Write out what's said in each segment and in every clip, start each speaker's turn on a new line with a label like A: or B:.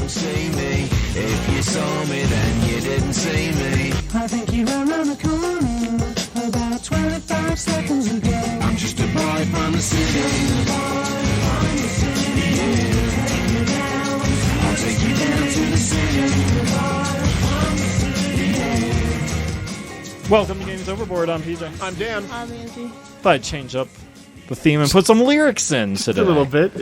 A: don't see me. If you saw me, then you didn't see me. I think you're around the corner, about 25 seconds ago. I'm just a boy from the city. I'll take you down to the city.
B: Welcome to Games Overboard. I'm PJ.
C: I'm Dan.
D: I'm Angie.
B: Thought I'd change up the theme and put some lyrics in today.
C: A little bit.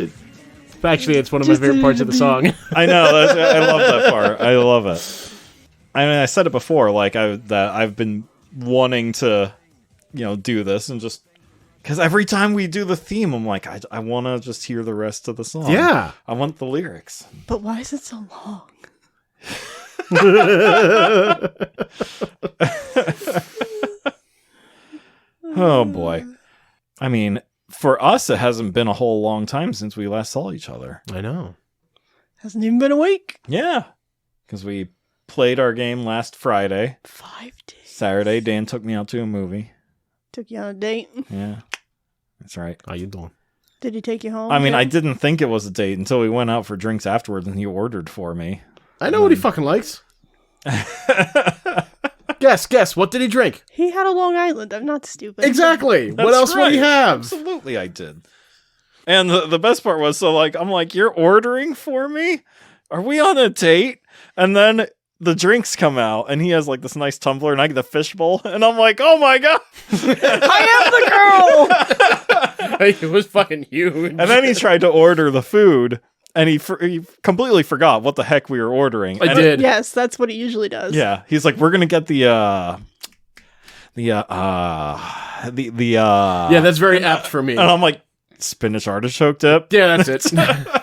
C: Actually, it's one of my favorite parts of the song.
B: I know. I love that part. I love it. I mean, I said it before, like that I've been wanting to, do this and just because every time we do the theme, I'm like, I want to just hear the rest of the song.
C: Yeah,
B: I want the lyrics.
D: But why is it so long?
B: Oh boy. I mean, for us, it hasn't been a whole long time since we last saw each other.
C: I know.
D: Hasn't even been a week.
B: Yeah. Because we played our game last Friday.
D: 5 days.
B: Saturday, Dan took me out to a movie.
D: Took you on a date.
B: Yeah. That's right.
C: How you doing?
D: Did he take you home?
B: I mean,
D: yet?
B: I didn't think it was a date until we went out for drinks afterwards and he ordered for me.
C: I know what he fucking likes. Guess. What did he drink?
D: He had a Long Island. I'm not stupid.
C: Exactly. What
B: That's
C: else would he
B: right.
C: have?
B: Absolutely, I did. And the best part was, I'm like, you're ordering for me? Are we on a date? And then the drinks come out, and he has like this nice tumbler, and I get the fishbowl, and I'm like, oh my god,
D: I am the girl.
C: It was fucking huge.
B: And then he tried to order the food, and he completely forgot what the heck we were ordering.
C: I did.
D: Yes, that's what he usually does.
B: Yeah, he's like, we're gonna get
C: Yeah, that's very apt for me.
B: and I'm like, spinach artichoke dip.
C: Yeah, that's it.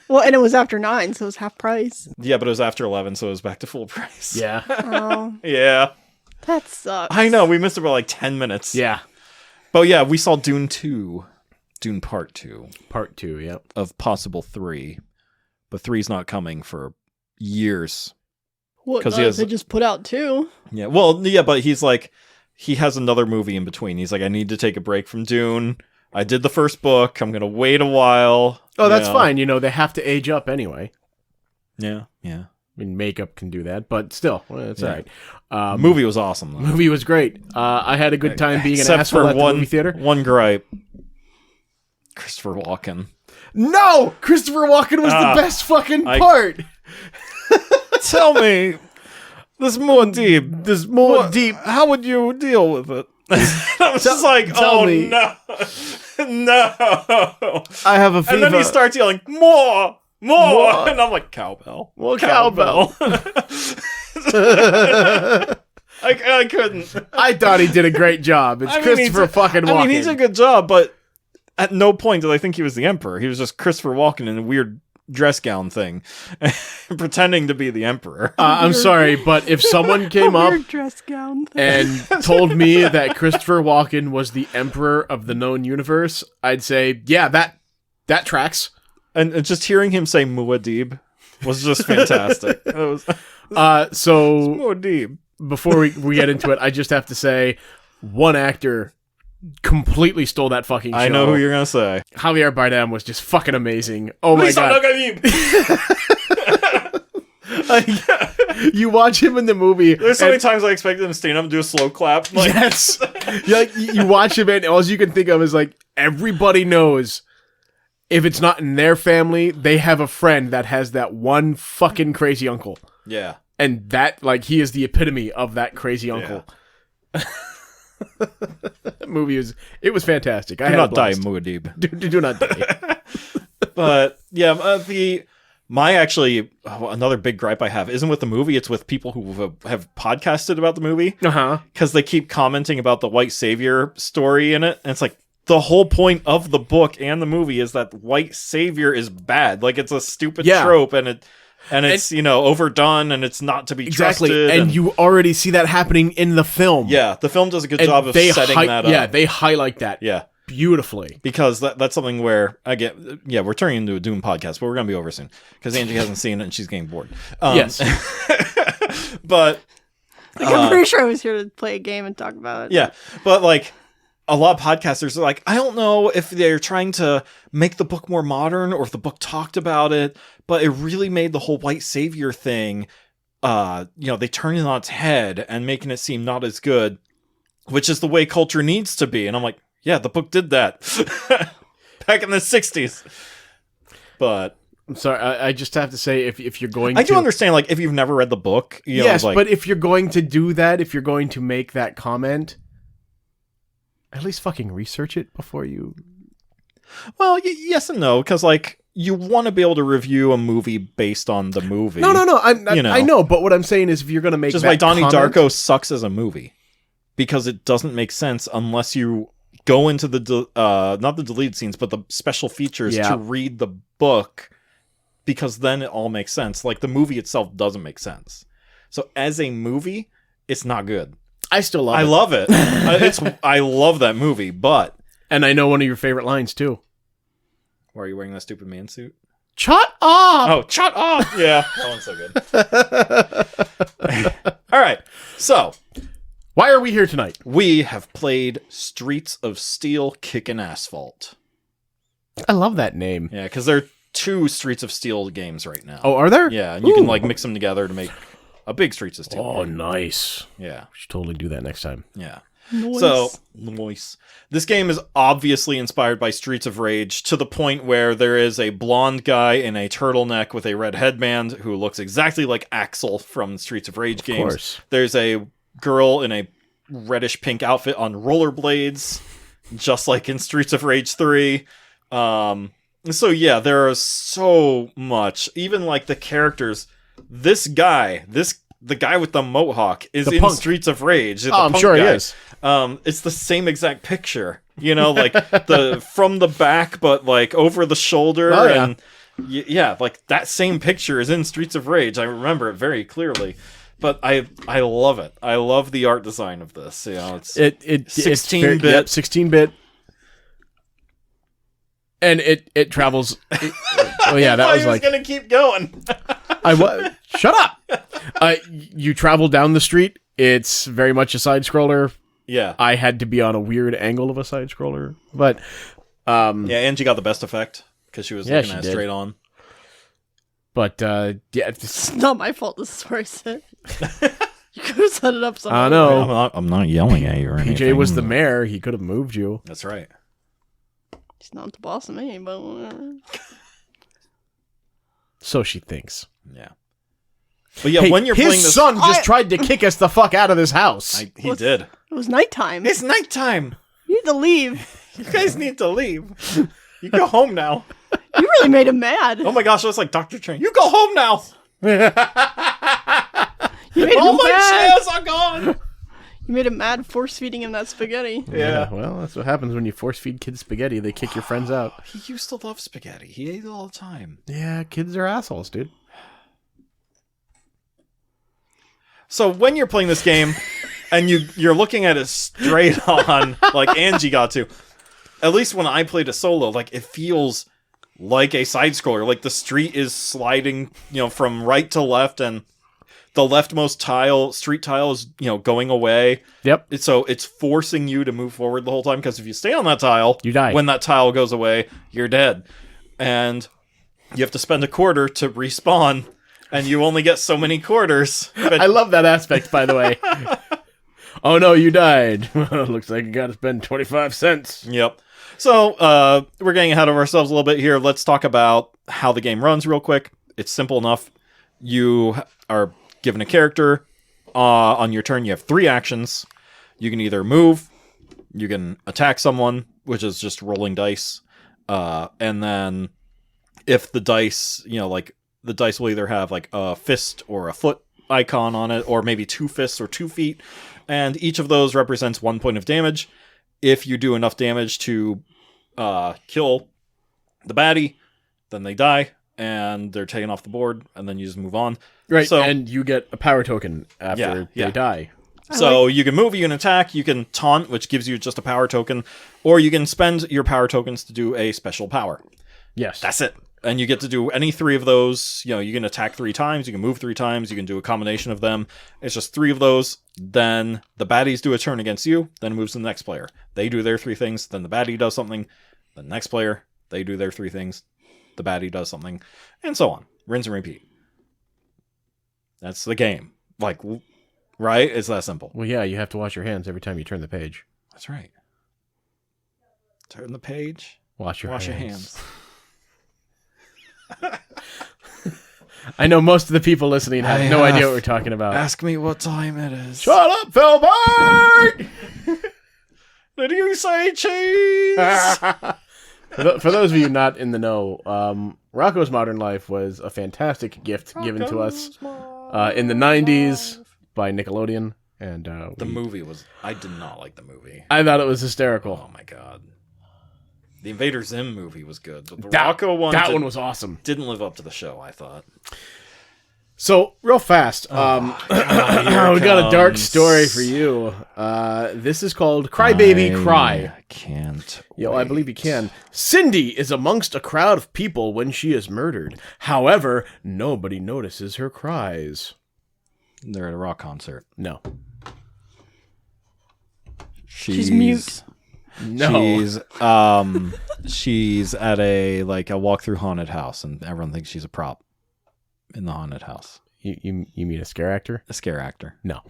D: Well, and it was after 9, so it was half price.
B: Yeah, but it was after 11, so it was back to full price.
C: Yeah.
D: Oh,
B: Yeah.
D: that sucks.
B: I know, we missed it by like 10 minutes.
C: Yeah.
B: But yeah, we saw Dune 2. Dune Part 2.
C: Part 2, yep.
B: Of possible 3. But 3's not coming for years.
D: What?
B: 'Cause he has-
D: They just put out 2.
B: Yeah, well, yeah, but he's like, he has another movie in between. He's like, I need to take a break from Dune. I did the first book. I'm going to wait a while.
C: Oh, that's
B: know.
C: fine. They have to age up anyway.
B: Yeah.
C: I mean, makeup can do that, but still, it's
B: Yeah.
C: all right.
B: Movie was awesome, though.
C: Movie was great. I had a good time being an
B: Except
C: asshole
B: for
C: at the movie theater.
B: one gripe. Christopher Walken.
C: No! Christopher Walken was the best fucking part!
B: Tell me, this Muad'Dib, how would you deal with it? I was just like,
C: tell
B: oh
C: me.
B: no, no.
C: I have a fever.
B: And then he starts yelling, more, and I'm like, cowbell.
C: More cowbell.
B: I couldn't.
C: I thought he did a great job. It's Christopher fucking Walken.
B: I mean, he did a good job, but at no point did I think he was the Emperor. He was just Christopher Walken in a weird dress gown thing, pretending to be the Emperor.
C: I'm sorry, but if someone came up
D: Weird dress gown.
C: and told me that Christopher Walken was the Emperor of the known universe, I'd say, yeah, that tracks.
B: And just hearing him say Muad'Dib was just fantastic. It was
C: So
B: Muad'Dib.
C: before we get into it, I just have to say, one actor completely stole that fucking show.
B: I know who you're gonna say.
C: Javier Bardem was just fucking amazing. Oh my god. You watch him in the movie.
B: There's so many times I expected him to stand up and do a slow clap. Like,
C: Yes. You watch him and all you can think of is like, everybody knows if it's not in their family, they have a friend that has that one fucking crazy uncle.
B: yeah.
C: And that, like, he is the epitome of that crazy uncle. That movie was fantastic. I
B: Do
C: had
B: not
C: a
B: die,
C: blast.
B: Muad'Dib.
C: Do not die.
B: But yeah, another big gripe I have isn't with the movie. It's with people who have podcasted about the movie because they keep commenting about the white savior story in it, and it's like the whole point of the book and the movie is that white savior is bad. Like it's a stupid trope, and it's overdone, and it's not to be trusted.
C: And you already see that happening in the film.
B: Yeah, the film does a good
C: And
B: job of setting that up.
C: Yeah, they highlight that.
B: Yeah.
C: Beautifully.
B: Because that's something where, we're turning into a Dune podcast, but we're going to be over soon. Because Angie hasn't seen it and she's getting bored.
C: Yes.
B: But...
D: I'm pretty sure I was here to play a game and talk about it.
B: Yeah, but a lot of podcasters are like, I don't know if they're trying to make the book more modern or if the book talked about it, but it really made the whole white savior thing, they turn it on its head and making it seem not as good, which is the way culture needs to be. And I'm like, yeah, the book did that back in the 60s. But
C: I'm sorry, I just have to say, if you're going
B: I do understand, like, if you've never read the book,
C: yes, but if you're going to do that, if you're going to make that comment, at least fucking research it before you...
B: Well, yes and no, because, like, you want to be able to review a movie based on the movie.
C: No, I know, but what I'm saying is if you're going to make
B: just
C: that
B: why Donnie
C: comment...
B: Darko sucks as a movie. Because it doesn't make sense unless you go into the, not the deleted scenes, but the special features to read the book, because then it all makes sense. Like, the movie itself doesn't make sense. So, as a movie, it's not good.
C: I still love it.
B: I love it. I love that movie, but...
C: And I know one of your favorite lines, too.
B: Why are you wearing that stupid man suit?
C: Shut up!
B: Oh, shut up! Yeah, that one's so good. All right, so...
C: Why are we here tonight?
B: We have played Streets of Steel Kickin' Asphalt.
C: I love that name.
B: Yeah, because there are 2 Streets of Steel games right now.
C: Oh, are there?
B: Yeah, and you can like mix them together to make a big Streets of Steel.
C: Oh,
B: game.
C: Nice.
B: Yeah.
C: We should totally do that next time.
B: Yeah.
D: Nice.
B: So, nice. This game is obviously inspired by Streets of Rage to the point where there is a blonde guy in a turtleneck with a red headband who looks exactly like Axel from Streets of Rage games.
C: Course.
B: There's a girl in a reddish pink outfit on rollerblades, just like in Streets of Rage 3. So yeah, there is so much. Even like the characters. This guy, the guy with the mohawk is
C: the
B: in
C: punk.
B: Streets of Rage.
C: Oh, I'm sure he is.
B: It's the same exact picture. Like the from the back, but like over the shoulder.
C: Oh, yeah.
B: And yeah, like that same picture is in Streets of Rage. I remember it very clearly. But I love it. I love the art design of this. It's 16-bit.
C: Yep, 16-bit. And it travels. Oh yeah, that was like.
B: I was gonna keep going.
C: Shut up. You travel down the street. It's very much a side scroller.
B: Yeah.
C: I had to be on a weird angle of a side scroller, but
B: yeah, Angie got the best effect because she was looking at it straight on.
C: But yeah,
D: it's not my fault. This is where I sit. You could have set it up somehow.
C: I know.
B: I'm not yelling at you or anything.
C: PJ was the mayor. He could have moved you.
B: That's right.
D: He's not the boss of me, but whatever.
C: So she thinks.
B: Yeah. But yeah, when you're playing this,
C: his son just tried to kick us the fuck out of this house.
B: He did.
D: It was nighttime.
B: It's nighttime.
D: You need to leave.
B: You guys need to leave. You go home now.
D: You really made him mad.
B: Oh my gosh, that's like Dr. Train. You go home now.
D: You made
B: All
D: him
B: my
D: mad.
B: shares are gone.
D: You made him mad force feeding him that spaghetti.
B: Yeah.
C: Well, that's what happens when you force feed kids spaghetti. They kick your friends out.
B: He used to love spaghetti. He ate it all the time.
C: Yeah, kids are assholes, dude.
B: So when you're playing this game and you're looking at it straight on, like Angie got to, at least when I played a solo, like it feels like a side scroller. Like the street is sliding, from right to left, and the leftmost street tile is, going away.
C: Yep.
B: So it's forcing you to move forward the whole time, because if you stay on that tile,
C: you die.
B: When that tile goes away, you're dead. And you have to spend a quarter to respawn, and you only get so many quarters.
C: I love that aspect, by the way. Oh no, you died. Looks like you gotta spend 25 cents.
B: Yep. So, we're getting ahead of ourselves a little bit here. Let's talk about how the game runs real quick. It's simple enough. You are given a character. On your turn, you have 3 actions. You can either move, you can attack someone, which is just rolling dice. And then if the dice, the dice will either have like a fist or a foot icon on it, or maybe 2 fists or 2 feet. And each of those represents 1 point of damage. If you do enough damage to kill the baddie, then they die, and they're taken off the board, and then you just move on.
C: Right,
B: so,
C: and you get a power token after they die.
B: So you can move, you can attack, you can taunt, which gives you just a power token, or you can spend your power tokens to do a special power.
C: Yes.
B: That's it. And you get to do any 3 of those. You know, you can attack 3 times, you can move 3 times, you can do a combination of them. It's just 3 of those. Then the baddies do a turn against you, then it moves to the next player. They do their 3 things, then the baddie does something. The next player, they do their 3 things. The baddie does something. And so on. Rinse and repeat. That's the game. Like, right? It's that simple.
C: Well, yeah, you have to wash your hands every time you turn the page.
B: That's right. Turn the page.
C: Wash your hands. I know most of the people listening have no idea what we're talking about.
B: Ask me what time it is.
C: Shut up, Philbert!
B: Did you say cheese?
C: For those of you not in the know, Rocko's Modern Life was a fantastic gift given to us in the 90s by Nickelodeon. And
B: the movie was... I did not like the movie.
C: I thought it was hysterical.
B: Oh my god. The Invader Zim movie was good, but the Rocko one...
C: That one was awesome.
B: Didn't live up to the show, I thought.
C: So, real fast, we got a dark story for you. This is called Crybaby Cry.
B: I can't
C: Yo, I believe you can. Cindy is amongst a crowd of people when she is murdered. However, nobody notices her cries.
B: They're at a rock concert.
C: No.
D: She's mute.
C: No.
B: She's at a walk through haunted house, and everyone thinks she's a prop in the haunted house.
C: You mean a scare actor?
B: A scare actor.
C: No.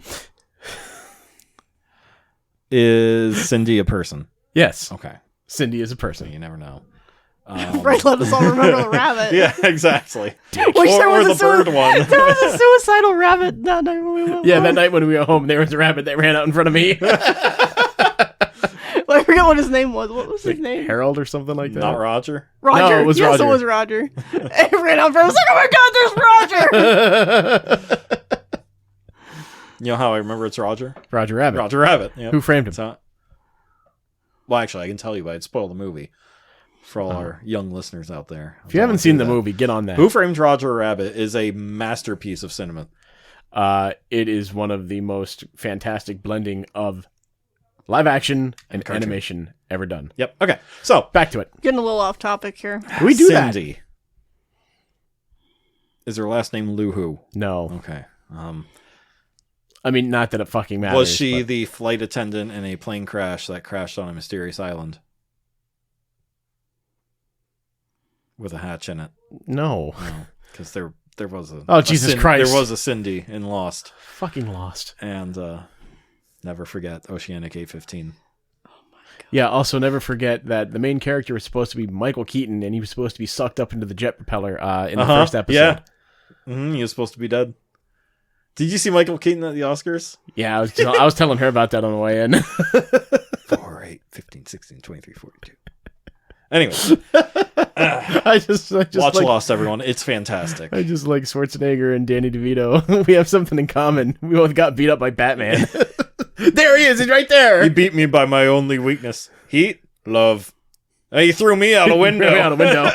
B: Is Cindy a person?
C: Yes.
B: Okay.
C: Cindy is a person.
B: You never know.
D: Right, let us all remember the rabbit.
B: Yeah, exactly.
D: Which
B: or the bird one.
D: There was a suicidal rabbit that night when we went
C: Yeah,
D: home.
C: that night when we went home, there was a rabbit that ran out in front of me.
D: I forget what his name was. What was his name?
C: Harold or something like that.
B: Not Roger.
D: Roger.
C: No, it was
D: yes,
C: Roger.
D: it was Roger. And he ran out in front. I was like, oh my god, there's Roger!
B: You know how I remember it's Roger?
C: Roger Rabbit.
B: Roger Rabbit. Yep.
C: Who framed him?
B: So, well, actually, I can tell you, but I'd spoil the movie for all our young listeners out there.
C: If you haven't seen the movie, get on that.
B: Who Framed Roger Rabbit is a masterpiece of cinema.
C: It is one of the most fantastic blending of live action and
B: cartoon.
C: animation ever done.
B: Yep. Okay. So
C: Back to it.
D: Getting a little off topic here.
C: Can we do
B: Cindy. Is her last name Lou Who?
C: that? No.
B: Okay.
C: I mean, not that it fucking matters.
B: Was she
C: but-
B: the flight attendant in a plane crash that crashed on a mysterious island with a hatch in it?
C: No.
B: No, because there was a
C: Oh, Jesus Christ.
B: There was a Cindy in Lost,
C: Fucking lost.
B: and never forget Oceanic 815.
C: Yeah, also never forget that the main character was supposed to be Michael Keaton, and he was supposed to be sucked up into the jet propeller in the first episode.
B: Yeah, he was supposed to be dead. Did you see Michael Keaton at the Oscars?
C: Yeah, I was telling her about that on the way in.
B: 4, 8, 15, 16, 23, 42. Anyway,
C: I just
B: watch
C: like,
B: Lost, everyone. It's fantastic.
C: I just like Schwarzenegger and Danny DeVito. We have something in common. We both got beat up by Batman. There he is. He's right there.
B: He beat me by my only weakness. Heat, love. He threw me out a window.
C: Threw me out a window.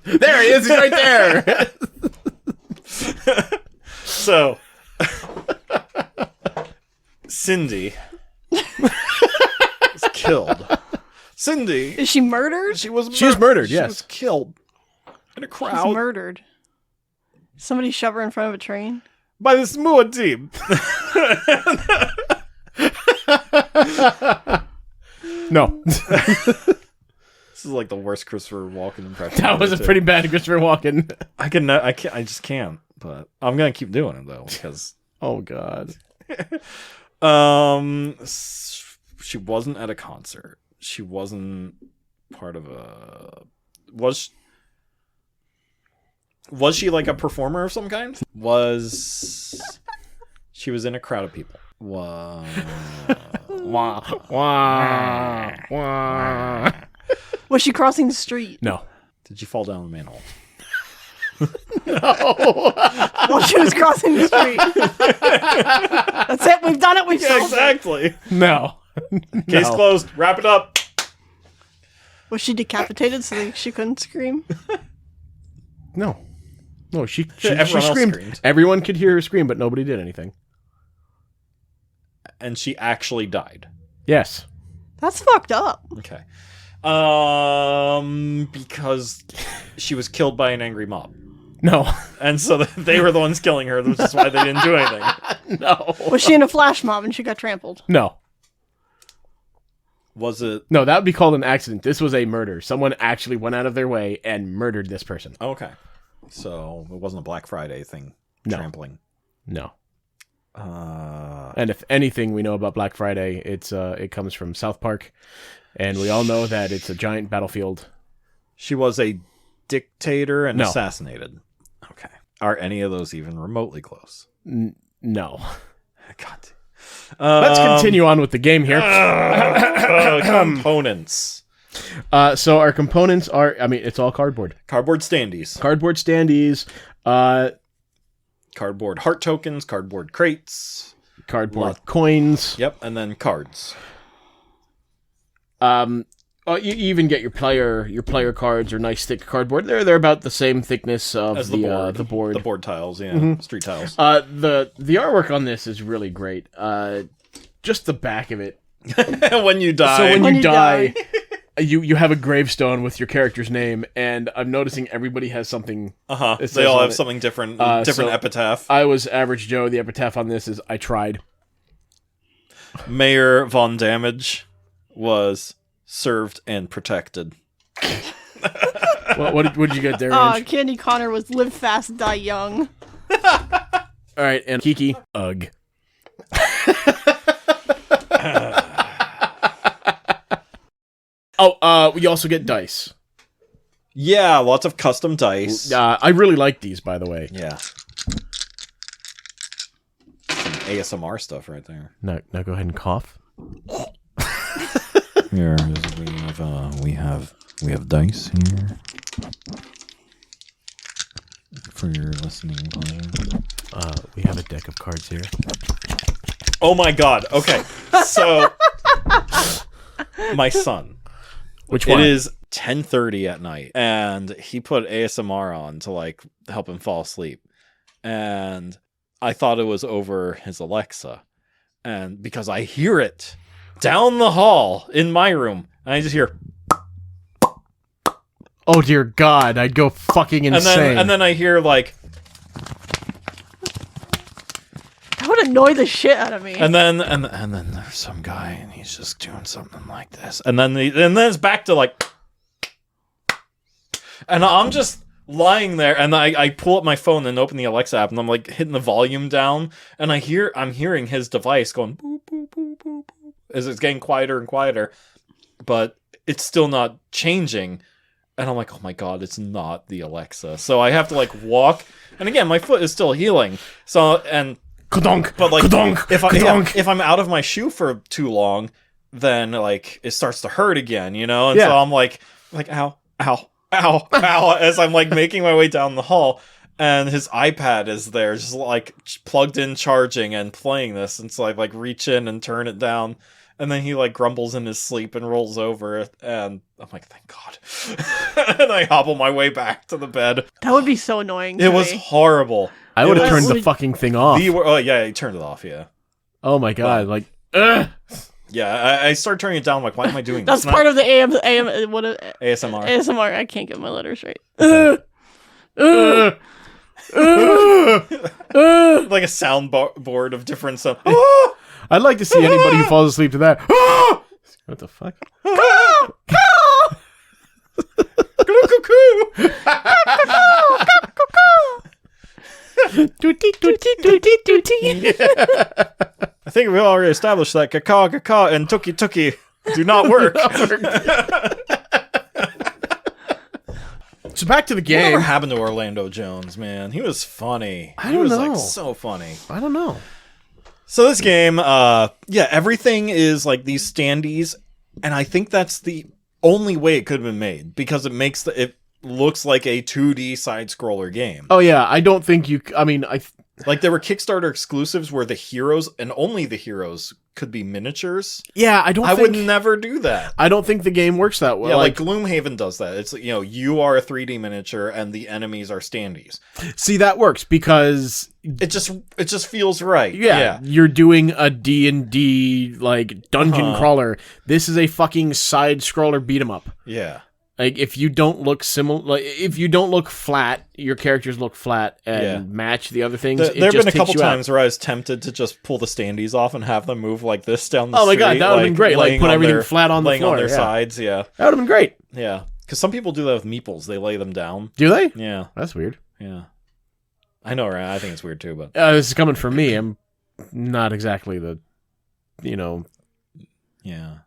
C: There he is. He's right there.
B: So, Cindy was killed. Cindy,
D: Is she murdered?
B: she was
C: murdered,
B: She
C: yes.
B: was killed in a
D: She's
B: crowd
D: murdered. Somebody shove her in front of a train?
B: by the Smooth team.
C: No.
B: This is like the worst Christopher Walken impression.
C: That was a pretty bad Christopher Walken.
B: I can't. I just can't. But I'm gonna keep doing it though because
C: Oh, God.
B: she wasn't at a concert. She wasn't part of a. Was she like a performer of some kind? She was in a crowd of people? Wow.
C: Wah, wah, wah.
D: Was she crossing the street?
C: No.
B: Did she fall down the manhole?
D: While she was crossing the street. That's it. We've done it. We've solved it.
B: Exactly.
C: No.
B: Case closed. Wrap it up.
D: Was she decapitated so that she couldn't scream?
C: No. No, she
B: Everyone else
C: screamed.
B: screamed.
C: Everyone could hear her scream, but nobody did anything.
B: And she actually died.
C: Yes.
D: That's fucked up.
B: Okay. Because she was killed by an angry mob.
C: No.
B: And so they were the ones killing her, which is why they didn't do anything.
C: No.
D: Was she in a flash mob and she got trampled?
C: No.
B: Was it?
C: No, that would be called an accident. This was a murder. Someone actually went out of their way and murdered this person.
B: Okay. So it wasn't a Black Friday thing.
C: No.
B: Trampling.
C: No. And if anything we know about Black Friday, it comes from South Park, and we all know that it's a giant battlefield.
B: She was a dictator and
C: No.
B: assassinated. Okay. Are any of those even remotely close?
C: No.
B: God.
C: Let's continue on with the game here.
B: Components.
C: So our components are, it's all cardboard.
B: Cardboard standees.
C: Cardboard standees,
B: Cardboard heart tokens. Cardboard crates.
C: cardboard coins.
B: Yep. And then cards.
C: You even get your player cards or nice thick cardboard. They're about the same thickness of
B: As
C: the
B: board.
C: board.
B: The board tiles, yeah. Street tiles.
C: The artwork on this is really great. Just the back of it.
B: When you die.
C: So when
D: When
C: you
D: you
C: die, you have a gravestone with your character's name, and I'm noticing everybody has something. it says
B: They all
C: on
B: have
C: it.
B: something different.
C: So
B: Different epitaph.
C: I was Average Joe. The epitaph on this is I tried.
B: Mayor Von Damage was served and protected.
C: What did you get there, Ange?
D: Candy Connor was live fast, die young.
C: All right, and Kiki, ugh. We also get dice.
B: Yeah, lots of custom dice.
C: I really like these, by the way.
B: Yeah. Some ASMR stuff right there.
C: Now go ahead and cough.
B: Here we have dice here for your listening pleasure.
C: We have a deck of cards here.
B: Oh my god. Okay. So my son.
C: Which one?
B: It is 10:30 at night, and he put ASMR on to like help him fall asleep. And I thought it was over his Alexa, and because I hear it down the hall in my room, and I just hear,
C: Oh dear God, I'd go fucking insane.
B: and then I hear like,
D: That would annoy the shit out of me.
B: and then there's some guy, and he's just doing something like this, and then it's back to like, and I'm just lying there, and I pull up my phone and open the Alexa app, and I'm like hitting the volume down, and I'm hearing his device going boop boop boop boop boop as it's getting quieter and quieter, but it's still not changing, and I'm like, oh my god, it's not the Alexa, so I have to like walk, and again my foot is still healing, so and.
C: Ka-donk,
B: But like,
C: ka-donk, ka-donk.
B: if I'm out of my shoe for too long, then like it starts to hurt again, you know. And
C: Yeah.
B: so I'm like ow, ow, ow, ow, as I'm like making my way down the hall, and his iPad is there, just like plugged in, charging and playing this, and so I like reach in and turn it down, and then he like grumbles in his sleep and rolls over, and I'm like, thank God, and I hobble my way back to the bed.
D: That would be so annoying.
B: It
D: to
B: was
D: me.
B: horrible.
C: I would have
B: It
C: turned
B: was
C: the fucking thing off.
B: Oh yeah, he turned it off. Yeah.
C: Oh my God, like, ugh.
B: Yeah, I started turning it down. I'm like, why am I doing
D: That's
B: this?
D: part of the AM what
B: ASMR.
D: ASMR. I can't get my letters right.
B: Like a soundboard of different stuff.
C: I'd like to see anybody who falls asleep to that. What the fuck? Dootty, dootty, dootty, dootty.
B: I think we already established that caca and tuki do not work.
C: So back to the game.
B: Whatever happened to Orlando Jones, man? He was funny.
C: I
B: He
C: don't
B: was
C: know.
B: like so funny.
C: I don't know.
B: So this game, everything is like these standees, and I think that's the only way it could have been made because it makes it looks like a 2D side scroller game.
C: Oh yeah, I don't think you. I mean,
B: Like there were Kickstarter exclusives where the heroes and only the heroes could be miniatures.
C: Yeah,
B: I would never do that.
C: I don't think the game works that way.
B: Yeah, like Gloomhaven does that. It's, you are a 3D miniature and the enemies are standees.
C: See, that works because
B: it just feels right.
C: Yeah, you're doing a D&D like dungeon crawler. This is a fucking side scroller beat 'em up.
B: Yeah.
C: Like if you don't look if you don't look flat, your characters look flat and match the other things.
B: There have been a couple times where I was tempted to just pull the standees off and have them move like this down the street.
C: Oh my god, that would have been great. Like put everything flat on the floor.
B: On their sides, yeah.
C: That would have been great.
B: Yeah. Because some people do that with meeples. They lay them down.
C: Do they?
B: Yeah.
C: That's weird.
B: Yeah. I know, right? I think it's weird too, but...
C: this is coming from me. I'm not exactly the,
B: Yeah.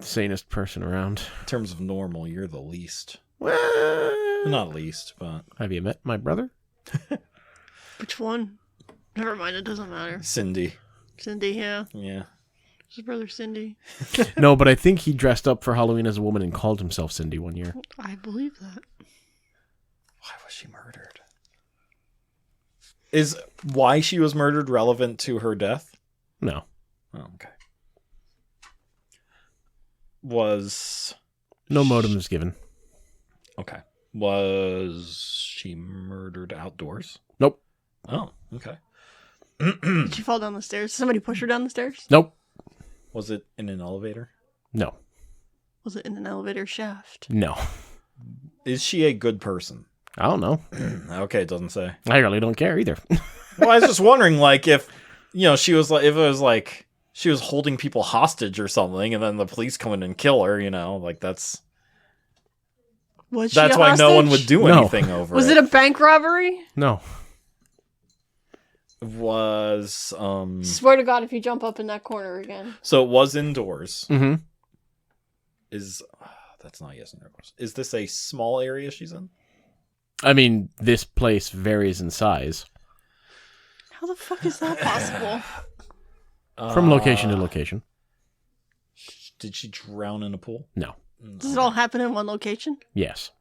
C: sanest person around.
B: In terms of normal, you're the least.
C: Well,
B: not least, but...
C: Have you met my brother?
D: Which one? Never mind, it doesn't matter.
B: Cindy.
D: Cindy, yeah.
B: Yeah.
D: His brother Cindy.
C: No, but I think he dressed up for Halloween as a woman and called himself Cindy one year.
D: I believe that.
B: Why was she murdered? Is why she was murdered relevant to her death?
C: No.
B: Oh, okay. Was...
C: No motive is given.
B: Okay. Was she murdered outdoors?
C: Nope.
B: Oh, okay.
D: Did she fall down the stairs? Did somebody push her down the stairs?
C: Nope.
B: Was it in an elevator?
C: No.
D: Was it in an elevator shaft?
C: No.
B: Is she a good person?
C: I don't know.
B: Okay, it doesn't say.
C: I really don't care either.
B: Well, I was just wondering, like, if she was like, if it was like she was holding people hostage or something, and then the police come in and kill her, like that's
D: That's
B: why no one would do anything over.
D: Was it a bank robbery?
C: No.
B: Was
D: Swear to God, if you jump up in that corner again.
B: So it was indoors.
C: Mm-hmm.
B: That's not yes indoors. Is this a small area she's in?
C: I mean, this place varies in size.
D: How the fuck is that possible?
C: From location to location.
B: Did she drown in a pool?
C: No.
D: Does it all happen in one location?
C: Yes.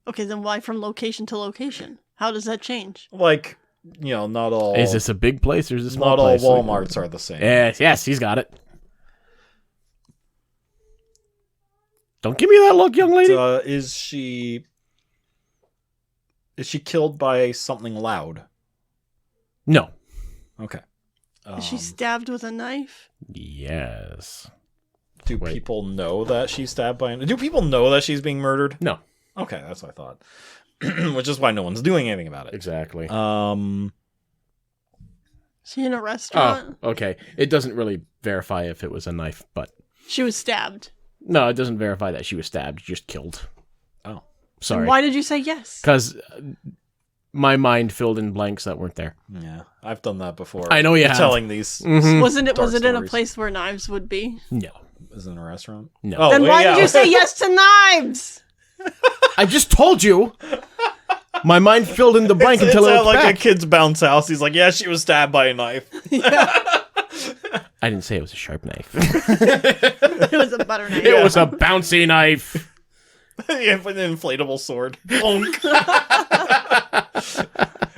D: Okay, then why from location to location? How does that change?
B: Like, not all...
C: Is this a big place or is this a small
B: not
C: place?
B: Not all Walmarts are the same.
C: Yes, he's got it. Don't give me that look, young lady.
B: Is she killed by something loud?
C: No.
B: Okay.
D: Is she stabbed with a knife?
C: Yes.
B: Do people know that she's stabbed by... Do people know that she's being murdered?
C: No.
B: Okay, that's what I thought. Which is why no one's doing anything about it.
C: Exactly.
D: Is she in a restaurant?
C: Oh, okay. It doesn't really verify if it was a knife, but...
D: She was stabbed.
C: No, it doesn't verify that she was stabbed, just killed.
B: Oh.
C: Sorry.
D: And why did you say yes?
C: Because my mind filled in blanks that weren't there.
B: Yeah, I've done that before.
C: I know you have.
B: Telling these...
C: Mm-hmm.
D: Was it in a
B: stories.
D: place where knives would be?
C: No.
B: Is it in a restaurant?
C: No.
B: Oh,
D: then why did you say yes to knives?
C: I just told you. My mind filled in the blank until
B: it's
C: it
B: at
C: was
B: like
C: back.
B: a kid's bounce house. He's like, yeah, she was stabbed by a knife.
C: I didn't say it was a sharp knife.
D: It was a butter knife.
C: It was a bouncy knife.
B: Yeah, with an inflatable sword. Bonk.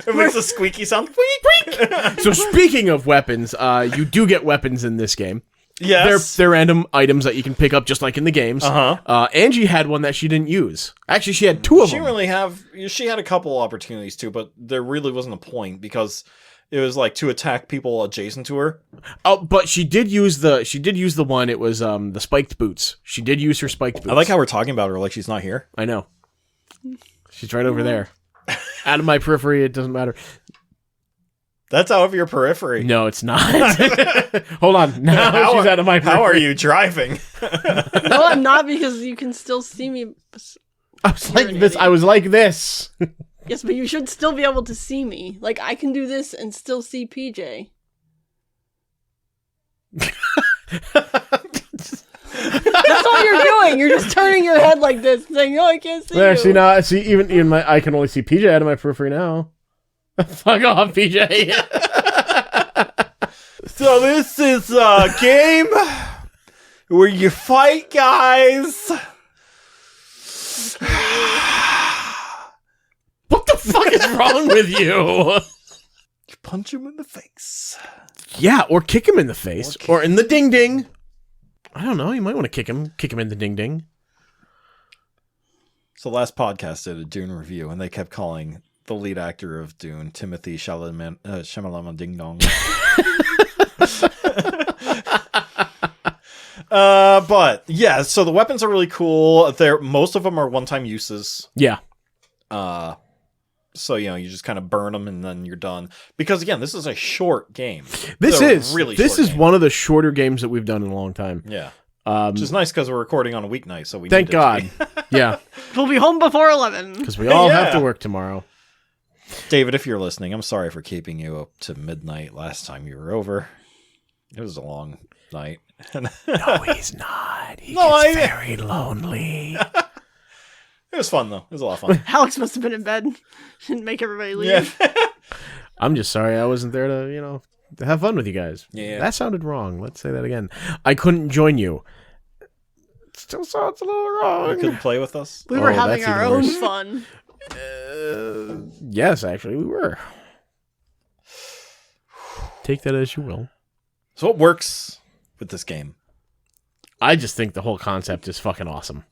B: It makes a squeaky sound.
C: So speaking of weapons, you do get weapons in this game.
B: Yes.
C: They're random items that you can pick up just like in the games.
B: Uh-huh.
C: Angie had one that she didn't use. Actually, she had two of them.
B: She had a couple opportunities too, but there really wasn't a point because it was like to attack people adjacent to her.
C: Oh, but she did use the one. It was the spiked boots. She did use her spiked boots.
B: I like how we're talking about her like she's not here.
C: I know. She's right over there. Out of my periphery, it doesn't matter.
B: That's out of your periphery.
C: No, it's not. Hold on. Now she's out of my periphery.
B: How are you driving?
D: No, I'm not, because you can still see me.
C: I was like this. I was like this.
D: Yes, but you should still be able to see me. Like, I can do this and still see PJ. That's all you're doing. You're just turning your head like this, saying, "Oh, I can't see
C: There,
D: you."
C: see now. See, even my, I can only see PJ out of my periphery now. Fuck off, PJ.
B: So this is a game where you fight guys.
C: What the fuck is wrong with you?
B: You punch him in the face.
C: Yeah, or kick him in the face. Or in the ding-ding. I don't know. You might want to kick him in the ding-ding.
B: So last podcast did a Dune review, and they kept calling the lead actor of Dune, Timothy Chalamet Ding Dong. But yeah, so the weapons are really cool. Most of them are one-time uses.
C: Yeah.
B: So, you just kind of burn them and then you're done. Because again, this is a short game.
C: This is
B: game.
C: one of the shorter games that we've done in a long time.
B: Yeah. Which is nice because we're recording on a weeknight, so we
C: thank God. Yeah.
D: We'll be home before 11.
C: Because we all have to work tomorrow.
B: David, if you're listening, I'm sorry for keeping you up to midnight last time you were over. It was a long night.
C: No, he's not. He gets very lonely.
B: It was fun, though. It was a lot of fun.
D: Alex must have been in bed. Didn't make everybody leave.
B: Yeah.
C: I'm just sorry I wasn't there to, to have fun with you guys.
B: Yeah.
C: That sounded wrong. Let's say that again. I couldn't join you. It still sounds a little wrong.
B: You couldn't play with us?
D: We were having
C: that's
D: our
C: even
D: own
C: worse.
D: fun.
C: Yes, actually, we were. Take that as you will.
B: So what works with this game?
C: I just think the whole concept is fucking awesome.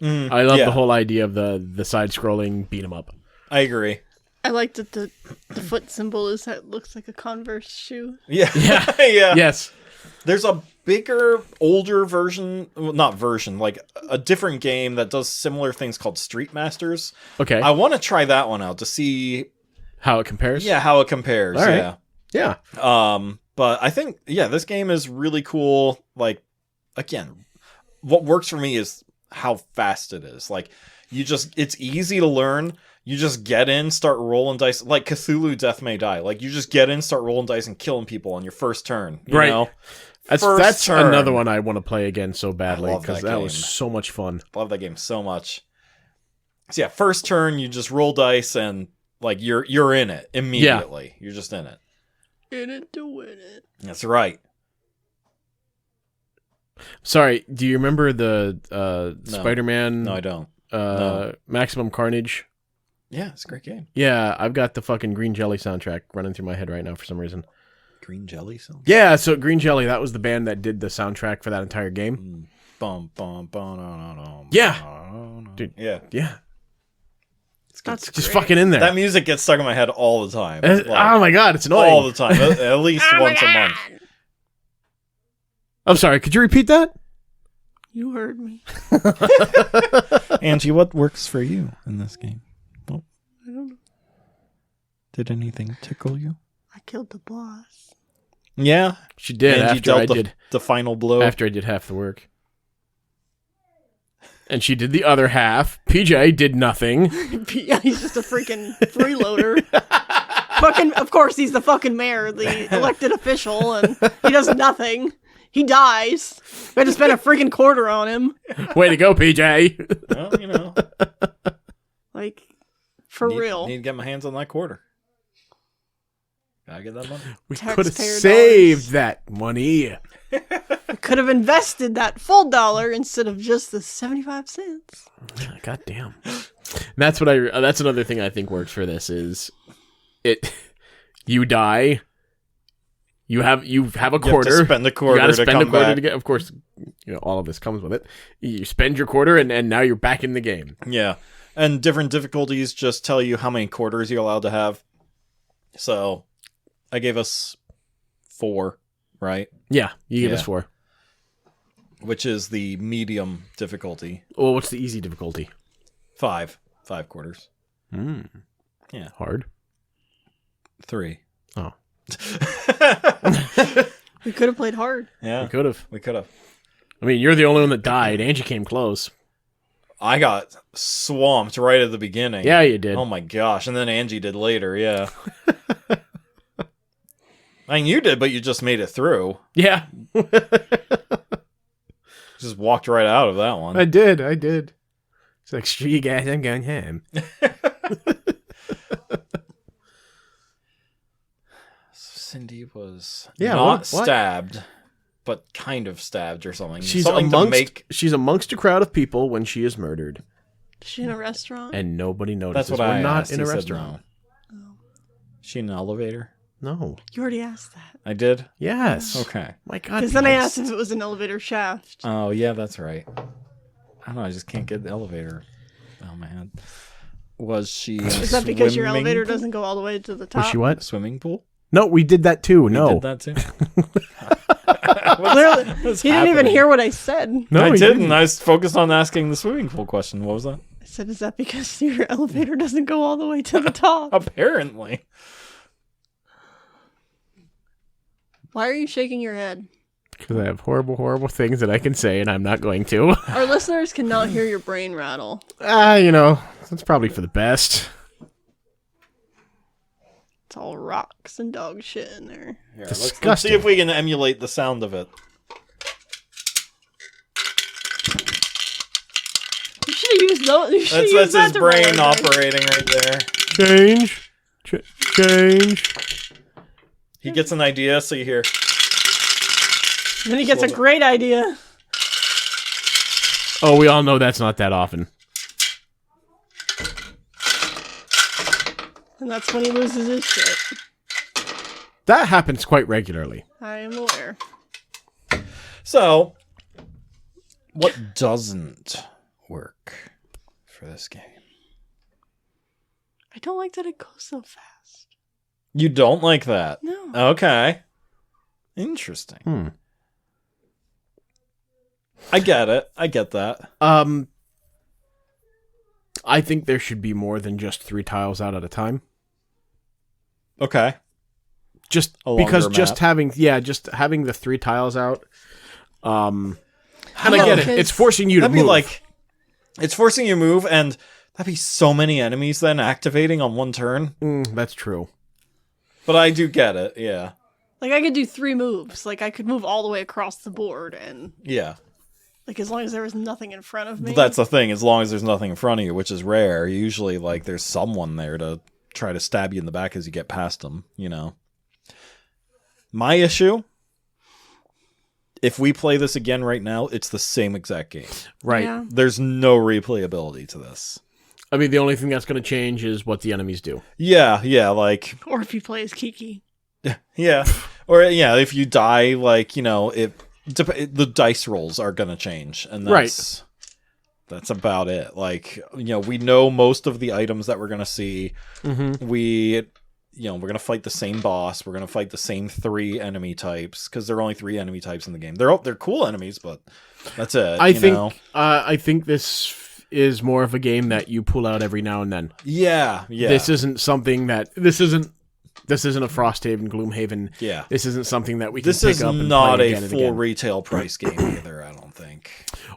C: I love the whole idea of the side-scrolling beat 'em up.
B: I agree.
D: I like that the foot symbol is that it looks like a Converse shoe.
B: Yeah.
C: Yeah.
B: Yeah.
C: Yes.
B: There's a bigger, older version, well, not version, like a different game that does similar things called Street Masters.
C: Okay.
B: I want to try that one out to see
C: How it compares?
B: Yeah, how it compares.
C: All right.
B: Yeah.
C: Yeah.
B: But I think, this game is really cool. Like, again, what works for me is how fast it is. Like, it's easy to learn. You just get in, start rolling dice. Like Cthulhu Death May Die. Like, you just get in, start rolling dice and killing people on your first turn. You know?
C: That's
B: turn.
C: another one I want to play again so badly
B: love
C: because
B: that
C: that
B: game.
C: was so much fun.
B: Love that game so much. So yeah, first turn, you just roll dice and, like, you're in it immediately. Yeah. You're just in it.
D: In it to win it.
B: That's right.
C: Sorry, do you remember the Spider-Man?
B: No, I don't.
C: Maximum Carnage?
B: Yeah, it's a great game.
C: Yeah, I've got the fucking Green Jelly soundtrack running through my head right now for some reason.
B: Green Jelly soundtrack?
C: Yeah, so Green Jelly, that was the band that did the soundtrack for that entire game. Yeah. Dude,
B: yeah.
C: Yeah.
D: That's
C: just
D: great.
C: fucking in there.
B: That music gets stuck in my head all the time. Like,
C: oh my God, it's annoying.
B: All the time. At least once a month.
C: I'm sorry, could you repeat that?
D: You heard me.
B: Angie, what works for you in this game? Well,
D: I don't know.
B: did anything tickle you?
D: I killed the boss.
B: Yeah.
C: She did
B: Angie
C: after I
B: dealt
C: did
B: the final blow.
C: After I did half the work. And she did the other half. PJ did nothing.
D: Yeah, he's just a freaking freeloader. Fucking, of course, he's the fucking mayor, the elected official, and he does nothing. He dies. We had to spend a freaking quarter on him.
C: Way to go, PJ.
B: Well,
D: Like, for real.
B: Need to get my hands on that quarter. Gotta get that money.
C: We could have
D: Taxpayer
C: saved
D: dollars.
C: that money.
D: We could have invested that full dollar instead of just the 75 cents.
C: God damn. That's another thing I think works for this is you die. You have a quarter.
B: You have to spend a quarter.
C: You gotta
B: to
C: spend
B: come
C: a quarter
B: back.
C: to get. Of course, all of this comes with it. You spend your quarter, and now you're back in the game.
B: Yeah, and different difficulties just tell you how many quarters you're allowed to have. So, I gave us 4, right?
C: Yeah, you give
B: Yeah.
C: us 4.
B: Which is the medium difficulty.
C: Well, what's the easy difficulty?
B: 5 quarters. Yeah.
C: Hard.
B: 3.
C: Oh,
D: We could have played hard.
B: Yeah,
C: we could have.
B: We could have.
C: I mean, you're the only one that died. Angie came close.
B: I got swamped right at the beginning.
C: Yeah, you did.
B: Oh my gosh. And then Angie did later, yeah. I mean, you did, but you just made it through.
C: Yeah.
B: Just walked right out of that one.
C: I did. It's like, screw you guys, I'm going home.
B: Cindy was
C: Yeah,
B: not
C: what?
B: stabbed, but kind of stabbed or something.
C: She's
B: something
C: amongst a crowd of people when she is murdered,
D: Is she in a restaurant?
C: and nobody notices.
B: That's what
C: We're
B: I
C: not
B: asked.
C: in a
B: He said
C: restaurant.
B: no. She in an elevator?
C: No.
D: You already asked that.
B: I did?
C: Yes.
B: Okay.
C: My God.
D: Because then I asked if it was an elevator shaft.
B: Oh, yeah, that's right. I don't know. I just can't get the elevator. Oh, man. Was she in a
D: Is that because your
B: swimming
D: elevator
B: pool?
D: doesn't go all the way to the top?
C: Was she what?
B: Swimming pool?
C: No, we did that too.
B: You
C: No.
B: did that too?
D: Clearly,
B: What's
D: you didn't even
B: happening?
D: hear what I said.
C: No,
B: I
C: we
B: didn't. I was focused on asking the swimming pool question. What was that?
D: I said, is that because your elevator doesn't go all the way to the top?
B: Apparently.
D: Why are you shaking your head?
C: Because I have horrible, horrible things that I can say, and I'm not going to.
D: Our listeners cannot hear your brain rattle.
C: That's probably for the best.
D: It's all rocks and dog shit in there.
B: Here,
C: Disgusting.
B: let's see if we can emulate the sound of it.
D: You should have used those. You should have used
B: That's
D: that
B: his
D: to roll
B: brain
D: under.
B: operating right there.
C: Change. Change.
B: He gets an idea, so you hear.
D: Then he gets a
B: Slow down.
D: great idea.
C: Oh, we all know that's not that often.
D: And that's when he loses his shit.
C: That happens quite regularly.
D: I am aware.
B: So, what doesn't work for this game?
D: I don't like that it goes so fast.
B: You don't like that?
D: No.
B: Okay. Interesting. I get it. I get that.
C: I think there should be more than just 3 tiles out at a time.
B: Okay.
C: Just
B: A
C: because
B: longer
C: just
B: map.
C: having the 3 tiles out. And
B: How-
C: I get it.
D: because-
C: It's forcing you to
B: That'd
C: move.
B: be like, it's forcing you to move, and that'd be so many enemies then activating on one turn.
C: That's true.
B: But I do get it. Yeah.
D: Like, I could do 3 moves. Like, I could move all the way across the board, and,
B: Yeah.
D: like, as long as there was nothing in front of me.
B: But that's the thing. As long as there's nothing in front of you, which is rare, usually like there's someone there to try to stab you in the back as you get past them. You know. My issue. If we play this again right now, it's the same exact game.
C: Right.
D: Yeah.
B: There's no replayability to this.
C: I mean, the only thing that's going to change is what the enemies do.
B: Yeah, like
D: Or if he plays Kiki.
B: yeah, or yeah, if you die, like the dice rolls are gonna change, and that's about it. Like we know most of the items that we're gonna see.
C: Mm-hmm.
B: We're gonna fight the same boss. We're gonna fight the same 3 enemy types because there are only 3 enemy types in the game. They're cool enemies, but that's it.
C: I think this is more of a game that you pull out every now and then.
B: Yeah.
C: This isn't something that this isn't a Frosthaven, Gloomhaven.
B: Yeah.
C: This isn't something that we can
B: This
C: pick
B: is
C: up and
B: not
C: play
B: a
C: again and
B: full
C: again.
B: retail price game either. I don't think.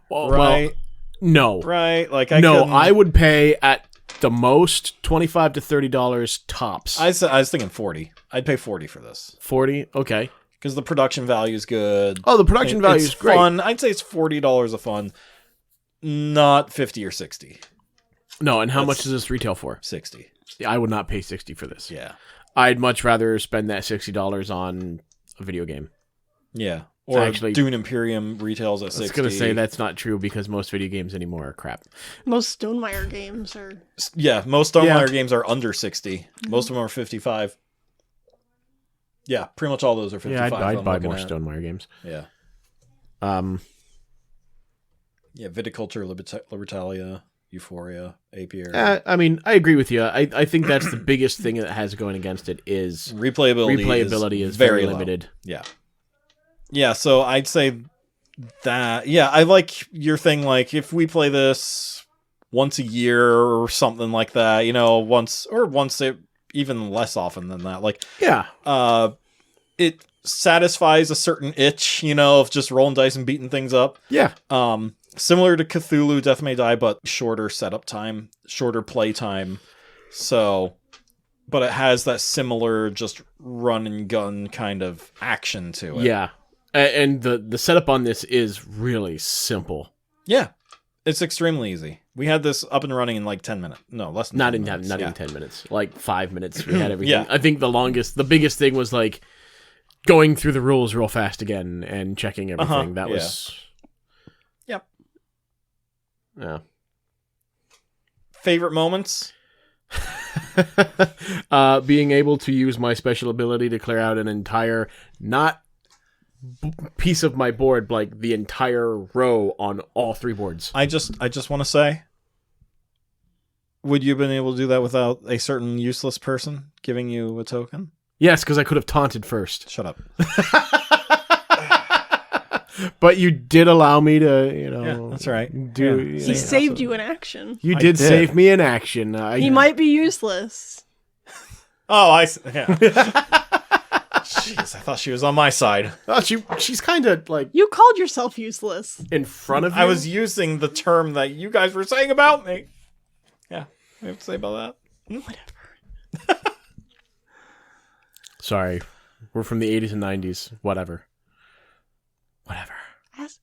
C: Well,
B: Right.
C: no.
B: Right. Like
C: I would pay at the most $25 to $30 tops.
B: I was thinking 40. I'd pay 40 for this
C: 40. Okay.
B: because the production value is good.
C: Oh, the production value
B: It's
C: is great.
B: Fun. I'd say it's $40 a fun, not 50 or 60.
C: No, and how much does this retail for?
B: 60.
C: I would not pay 60 for this.
B: Yeah.
C: I'd much rather spend that $60 on a video game.
B: Yeah. Or
C: Actually,
B: Dune Imperium retails at 60.
C: I was going to say that's not true because most video games anymore are crap.
D: Most Stonemaier games are.
B: Yeah, most Stonemaier games are under 60. Most of them are 55. Yeah, pretty much all those are 55.
C: Yeah, I'd
B: I'm
C: buy
B: looking
C: more
B: at.
C: Stonemaier games.
B: Yeah. Yeah, Viticulture, Libertalia, Euphoria, Apiary.
C: I mean, I agree with you. I think that's the biggest thing that has going against it is
B: Replayability
C: is very
B: low.
C: limited.
B: Yeah. Yeah, so I'd say that. Yeah, I like your thing. Like, if we play this once a year or something like that, once even less often than that. Like,
C: Yeah.
B: it satisfies a certain itch, of just rolling dice and beating things up.
C: Yeah.
B: Similar to Cthulhu, Death May Die, but shorter setup time, shorter play time. So, but it has that similar just run and gun kind of action to it.
C: Yeah. And the setup on this is really simple.
B: Yeah. It's extremely easy. We had this up and running in like 10 minutes. No, less than
C: Not
B: 10
C: in
B: minutes.
C: not
B: Yeah.
C: even 10 minutes. Like 5 minutes. We had everything.
B: Yeah.
C: I think the biggest thing was like going through the rules real fast again and checking everything. That was.
B: Yep.
C: Yeah.
B: Favorite moments?
C: Being able to use my special ability to clear out an entire, not piece of my board, but like the entire row on all 3 boards.
B: I just want to say, would you have been able to do that without a certain useless person giving you a token?
C: Yes, because I could have taunted first.
B: Shut up.
C: But you did allow me to,
B: Yeah, that's right.
D: He saved you in action.
C: You did save me in action.
D: He might be useless.
B: Oh, yeah. Jeez, I thought she was on my side.
C: Oh, she's kind of like
D: You called yourself useless.
C: in front of you.
B: I was using the term that you guys were saying about me. Yeah, we have to say about that.
D: Whatever.
C: Sorry. We're from the 80s and 90s. Whatever.
D: As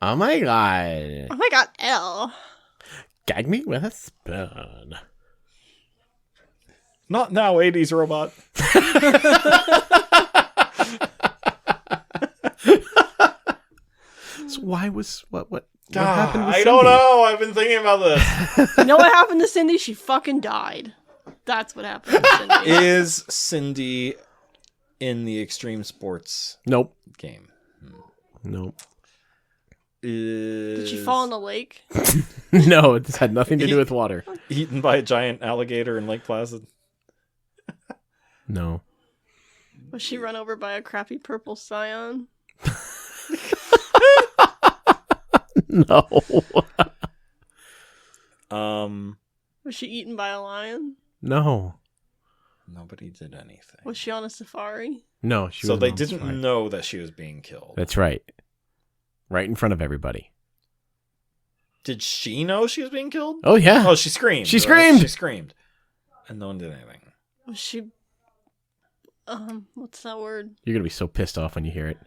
C: Oh my god.
D: Oh my god, L.
C: Gag me with a spoon.
B: Not now, 80s robot.
C: So why was what happened with
B: I
C: Cindy?
B: don't know. I've been thinking about this.
D: You know what happened to Cindy? She fucking died. That's what happened to Cindy.
B: Is Cindy in the extreme sports
C: Nope.
B: game?
C: Nope.
D: Did she fall in the lake?
C: No, it had nothing to do with water.
B: Eaten by a giant alligator in Lake Placid?
C: No.
D: Was she run over by a crappy purple scion?
C: No.
D: Was she eaten by a lion?
C: No.
B: Nobody did anything.
D: Was she on a safari?
C: No. She
B: So
C: wasn't
B: they
C: on
B: didn't
C: safari.
B: know that she was being killed.
C: That's right. Right in front of everybody.
B: Did she know she was being killed?
C: Oh yeah.
B: Oh, she screamed.
C: She
B: right?
C: screamed!
B: She screamed. And no one did anything.
D: Was she... what's that word?
C: You're gonna be so pissed off when you hear it.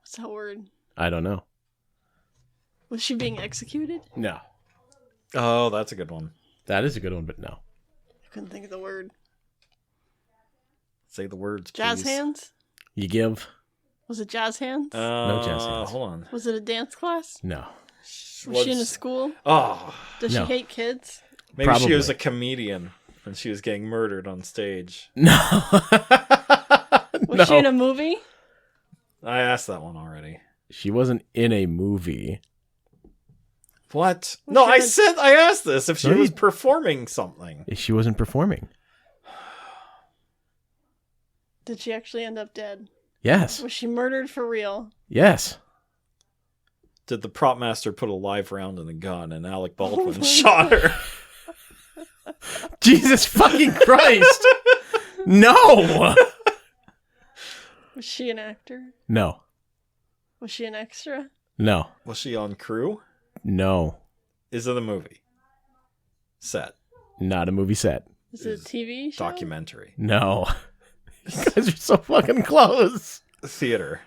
D: What's that word?
C: I don't know.
D: Was she being executed?
C: No.
B: Oh, that's a good one.
C: That is a good one, but no.
D: I couldn't think of the word.
B: Say the words,
D: Jazz
B: please.
D: hands?
C: You give?
D: Was it jazz hands?
C: No jazz hands.
B: Hold on.
D: Was it a dance class?
C: No.
D: Was she in a school?
B: Oh,
D: Does
C: No.
D: she hate kids?
B: maybe she was
C: Probably.
B: a comedian when she was getting murdered on stage.
C: No.
D: Was she in a movie?
B: I asked that one already.
C: She wasn't in a movie.
B: What?
D: Was
B: No,
D: she
B: I
D: in a-
B: said I asked this if she
C: No,
B: was
C: you-
B: performing something.
C: She wasn't performing.
D: Did she actually end up dead?
C: Yes.
D: Was she murdered for real?
C: Yes.
B: Did the prop master put a live round in the gun and Alec Baldwin shot her?
C: Jesus fucking Christ. No.
D: Was she an actor?
C: No.
D: Was she an extra?
C: No.
B: Was she on crew?
C: No.
B: Is it a movie? Set.
C: Not a movie set.
D: Is it a TV show?
B: Documentary.
C: No. You guys are so fucking close.
B: Theater.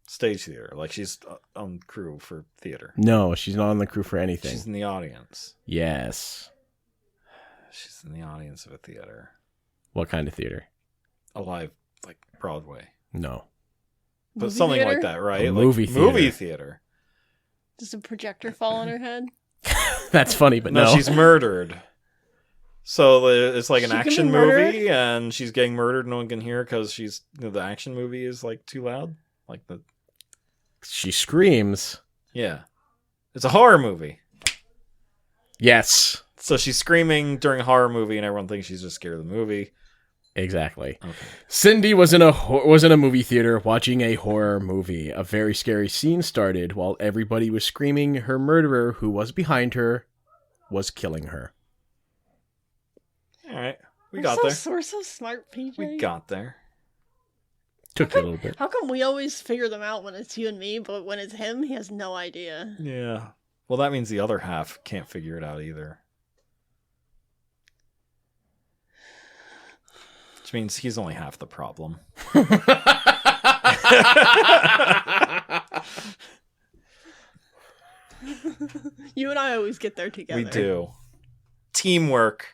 B: Stage theater. Like she's on crew for theater.
C: No, she's not on the crew for anything.
B: She's in the audience.
C: Yes.
B: She's in the audience of a theater.
C: What kind of theater?
B: A live, like Broadway.
C: No.
B: But
D: Movie
B: something
D: theater?
B: like that, right?
C: A
B: Like
C: movie theater.
B: Movie theater.
D: Does a projector fall on her head?
C: That's funny, but
B: No,
C: no.
B: she's murdered. So it's like an
D: She can be
B: action
D: murdered?
B: movie, and she's getting murdered. No one can hear because she's the action movie is like too loud. Like the
C: She screams.
B: yeah, it's a horror movie.
C: Yes.
B: So she's screaming during a horror movie, and everyone thinks she's just scared of the movie.
C: Exactly.
B: Okay.
C: Cindy was in a movie theater watching a horror movie. A very scary scene started while everybody was screaming her murderer, who was behind her, was killing her.
B: All right, we got there.
D: We're so smart, PJ.
B: We got there.
C: Took you a little bit.
D: How come we always figure them out when it's you and me, but when it's him, he has no idea?
B: Yeah. Well, that means the other half can't figure it out either. Which means he's only half the problem.
D: You and I always get there together.
B: We do. Teamwork.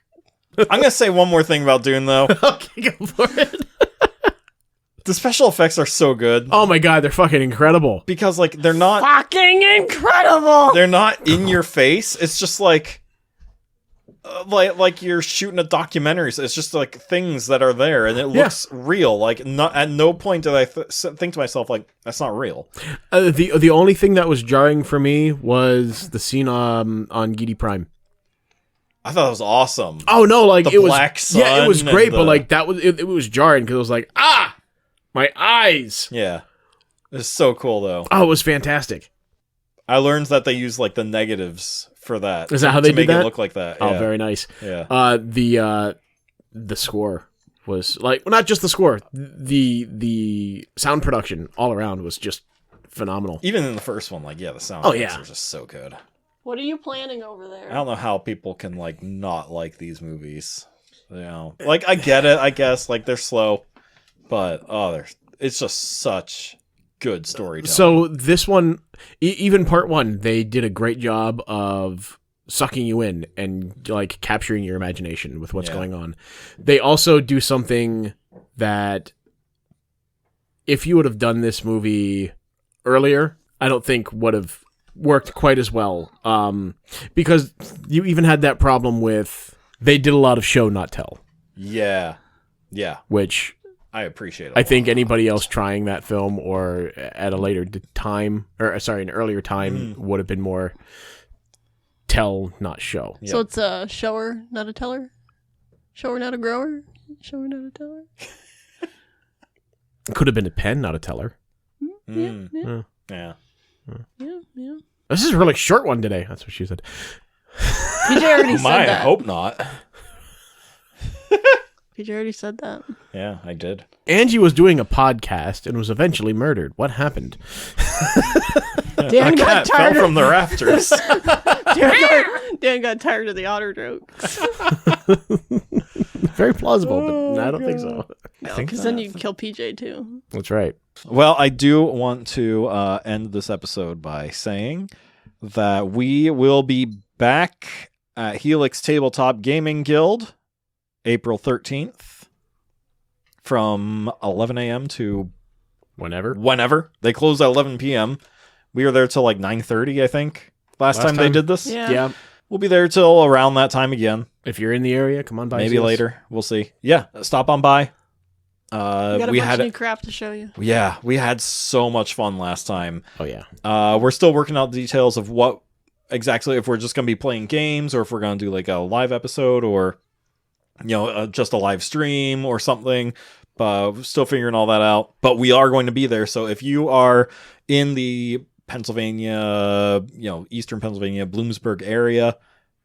B: I'm going to say one more thing about Dune, though.
C: Okay, go for it.
B: The special effects are so good.
C: Oh my god, they're fucking incredible.
B: Because, like, they're not...
D: Fucking incredible!
B: They're not in your face. It's just, like you're shooting a documentary. It's just, like, things that are there, and it looks real. Like, not at no point did I think to myself, like, that's not real.
C: The only thing that was jarring for me was the scene on Gidi Prime.
B: I thought it was awesome.
C: Oh, no, like,
B: the
C: it was...
B: black sun
C: Yeah, it was great,
B: and
C: but, like, that was... It was jarring, because it was like, my eyes!
B: Yeah. It's so cool, though.
C: Oh, it was fantastic.
B: I learned that they use, like, the negatives for that.
C: Is that how they
B: to make
C: did that?
B: it look like that?
C: Oh,
B: Yeah.
C: very nice.
B: Yeah.
C: The score was, like... Well, not just the score. The sound production all around was just phenomenal.
B: Even in the first one, like, the sound effects are just so good.
D: What are you planning over there?
B: I don't know how people can, like, not like these movies. You know, like, I get it, I guess. Like, they're slow. But, it's just such good storytelling.
C: So this one, even part one, they did a great job of sucking you in and, like, capturing your imagination with what's going on. They also do something that, if you would have done this movie earlier, I don't think would have worked quite as well. Because you even had that problem with, they did a lot of show, not tell.
B: Yeah.
C: Which...
B: I appreciate it.
C: I think anybody else trying that film or at a later time, or sorry, an earlier time would have been more tell, not show.
D: So it's a shower, not a teller? Shower, not a grower? Shower, not a teller?
C: Could have been a pen, not a teller.
B: Yeah.
D: Yeah.
C: This is a really short one today. That's what she said.
D: PJ already said
B: I
D: that.
B: hope not.
D: PJ already said that.
B: Yeah, I did.
C: Angie was doing a podcast and was eventually murdered. What happened?
D: Dan got
B: Fell
D: tired
B: from the rafters.
D: Dan got tired of the otter jokes.
C: Very plausible, but I don't think so.
D: No, because then you'd kill PJ too.
C: That's right.
B: Well, I do want to end this episode by saying that we will be back at Helix Tabletop Gaming Guild April 13th from 11 a.m. to whenever. They close at 11 p.m. We were there till like 9:30, I think. Last time they did this.
D: Yeah.
B: We'll be there till around that time again.
C: If you're in the area, come on by.
B: Maybe later. We'll see. Yeah, stop on by.
D: We got a bunch of new crap to show you.
B: Yeah, we had so much fun last time.
C: Oh, yeah.
B: We're still working out the details of what exactly, if we're just going to be playing games or if we're going to do like a live episode or, just a live stream or something. But we're still figuring all that out. But we are going to be there. So if you are in the Pennsylvania, Eastern Pennsylvania, Bloomsburg area,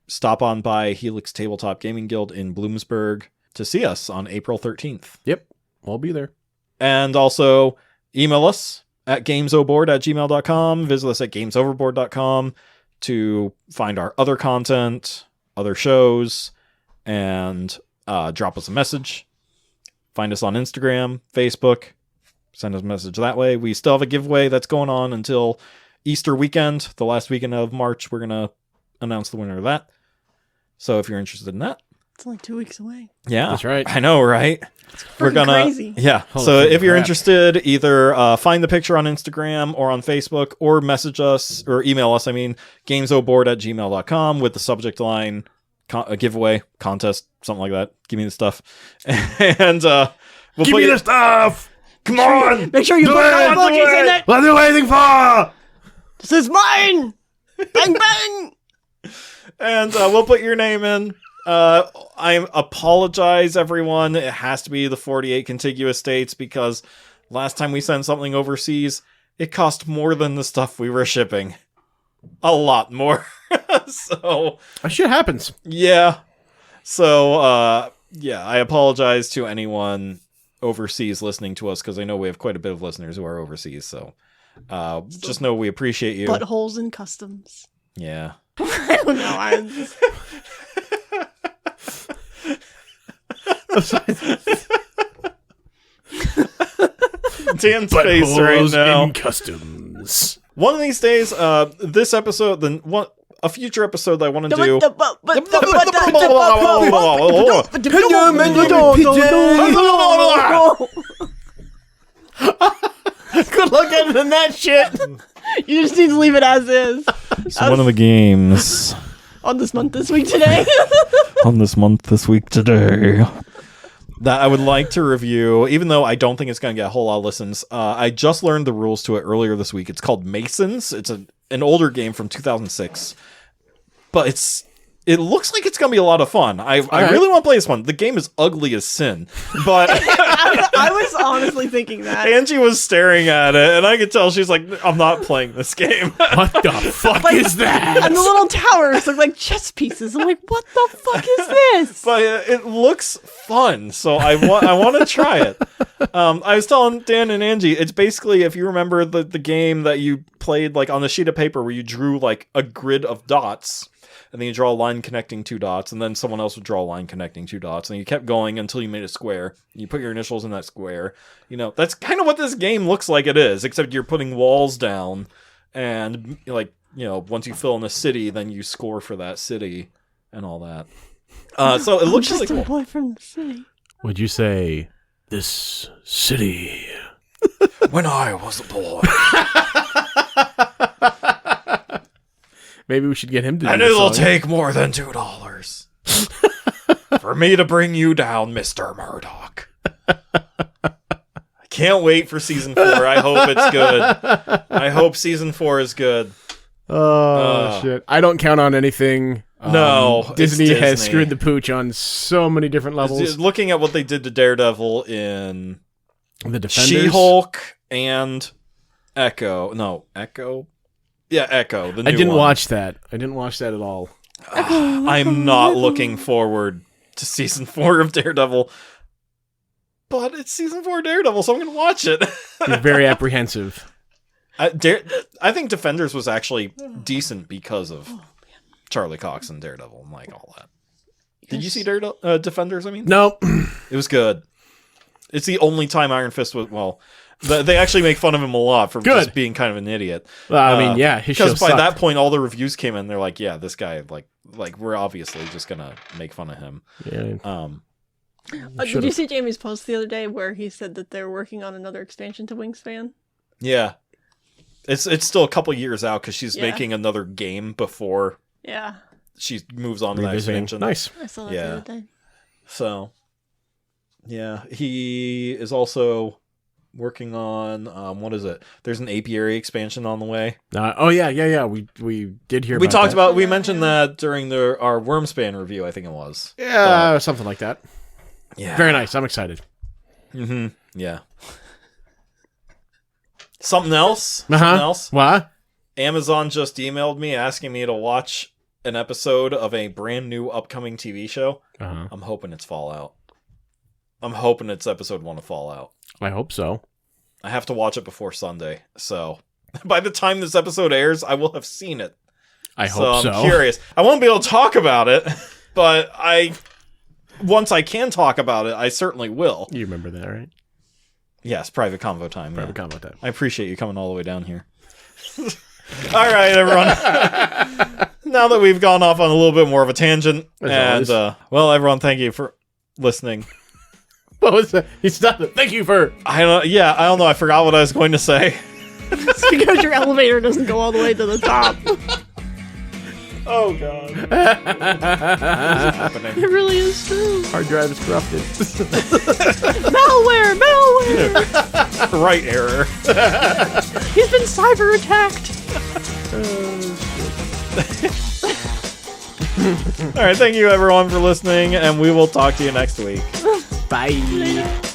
B: stop on by Helix Tabletop Gaming Guild in Bloomsburg to see us on April 13th.
C: Yep. We'll be there.
B: And also email us at gamesoboard@gmail.com. Visit us at gamesoverboard.com to find our other content, other shows, and drop us a message. Find us on Instagram, Facebook. Send us a message that way. We still have a giveaway that's going on until Easter weekend. The last weekend of March, we're going to announce the winner of that. So if you're interested in that.
D: It's only 2 weeks away.
B: Yeah.
C: That's right.
B: I know, right?
D: We're gonna crazy.
B: Yeah. So if you're interested, either find the picture on Instagram or on Facebook or message us or email us, gamesoboard@gmail.com with the subject line a giveaway, contest, something like that. Give me the stuff. And we'll
C: Give me the stuff!
B: Come on!
D: Make sure you put all the bookies in it!
C: What are you waiting for?
D: This is mine! Bang, bang!
B: And we'll put your name in. I apologize, everyone. It has to be the 48 contiguous states because last time we sent something overseas, it cost more than the stuff we were shipping. A lot more. So
C: That shit happens.
B: yeah. So I apologize to anyone overseas listening to us because I know we have quite a bit of listeners who are overseas. So just know we appreciate you.
D: Buttholes in customs.
B: Yeah.
D: I don't know.
B: Dan's face right now.
C: In customs.
B: One of these days, this episode, a future episode that I want to do.
C: Good luck editing that shit.
D: You just need to leave it as is.
B: So one of the games
D: On this month, this week, today.
B: on this month, this week, today, that I would like to review, even though I don't think it's going to get a whole lot of listens. I just learned the rules to it earlier this week. It's called Masons. It's an older game from 2006, but it looks like it's going to be a lot of fun. I really want to play this one. The game is ugly as sin, but
D: I was honestly thinking that.
B: Angie was staring at it, and I could tell she's like, I'm not playing this game.
C: What the fuck is that?
D: And the little towers look like chess pieces. I'm like, what the fuck is this?
B: But it looks fun, so I want to try it. I was telling Dan and Angie, it's basically, if you remember the game that you played like on a sheet of paper where you drew like a grid of dots, and then you draw a line connecting two dots, and then someone else would draw a line connecting two dots, and you kept going until you made a square. You put your initials in that square. You know, that's kind of what this game looks like it is, except you're putting walls down, and like, you know, once you fill in a city, then you score for that city and all that. So it looks
D: just
B: really
D: a
B: cool.
D: boy from the city.
C: Would you say this city?
B: When I was a boy.
C: Maybe we should get him to do
B: And
C: this
B: it'll
C: song.
B: take more than $2 for me to bring you down, Mr. Murdoch. I can't wait for season 4. I hope it's good. I hope season 4 is good.
C: Oh, shit. I don't count on anything.
B: No, it's
C: Disney has
B: Disney.
C: screwed the pooch on so many different levels.
B: Looking at what they did to Daredevil in
C: The Defenders.
B: She-Hulk and Echo. No, Echo? Yeah, Echo. The new
C: I didn't
B: one.
C: watch that. I didn't watch that at all.
B: I'm not looking forward to season 4 of Daredevil. But it's season 4 of Daredevil, so I'm going to watch it.
C: You're very apprehensive.
B: I think Defenders was actually decent because of Charlie Cox and Daredevil and like all that. Did you see Defenders? I mean,
C: No.
B: it was good. It's the only time Iron Fist was they actually make fun of him a lot for just being kind of an idiot.
C: Well, I mean, yeah, his show
B: because by
C: sucked.
B: that point all the reviews came in. They're like, yeah, this guy like we're obviously just gonna make fun of him.
C: Yeah.
D: Did you see Jamie's post the other day where he said that they're working on another expansion to Wingspan?
B: Yeah, it's still a couple years out because she's
D: Yeah.
B: making another game before
D: Yeah.
B: she moves on to that
C: Revisiting.
B: expansion.
C: Nice.
D: I saw that
B: Yeah.
D: the other day.
B: So, yeah, he is also working on what is it? There's an apiary expansion on the way.
C: Yeah. We did hear.
B: We talked
C: that.
B: about. We mentioned that during our Wormspan review. I think it was.
C: Yeah, something like that.
B: Yeah.
C: Very nice. I'm excited.
B: Mm-hmm. Yeah. Something else.
C: Uh-huh.
B: Something else.
C: What?
B: Amazon just emailed me asking me to watch an episode of a brand new upcoming TV show.
C: Uh-huh.
B: I'm hoping it's Fallout. I'm hoping it's episode 1 of Fallout.
C: I hope so.
B: I have to watch it before Sunday, so by the time this episode airs, I will have seen it.
C: I hope so.
B: I'm curious. I won't be able to talk about it, but once I can talk about it, I certainly will.
C: You remember that, right?
B: Yes, private convo time.
C: Private
B: Yeah.
C: convo time.
B: I appreciate you coming all the way down here. All right, everyone. Now that we've gone off on a little bit more of a tangent,
C: As
B: and
C: always.
B: everyone, thank you for listening.
C: What was that? He stopped it. Thank you for.
B: I don't know. I forgot what I was going to say.
D: It's because your elevator doesn't go all the way to the top.
B: Oh God.
D: It really is true.
C: Hard drive is corrupted.
D: Malware!
B: Right error.
D: He's been cyber attacked.
B: All right, thank you everyone for listening, and we will talk to you next week.
C: Bye.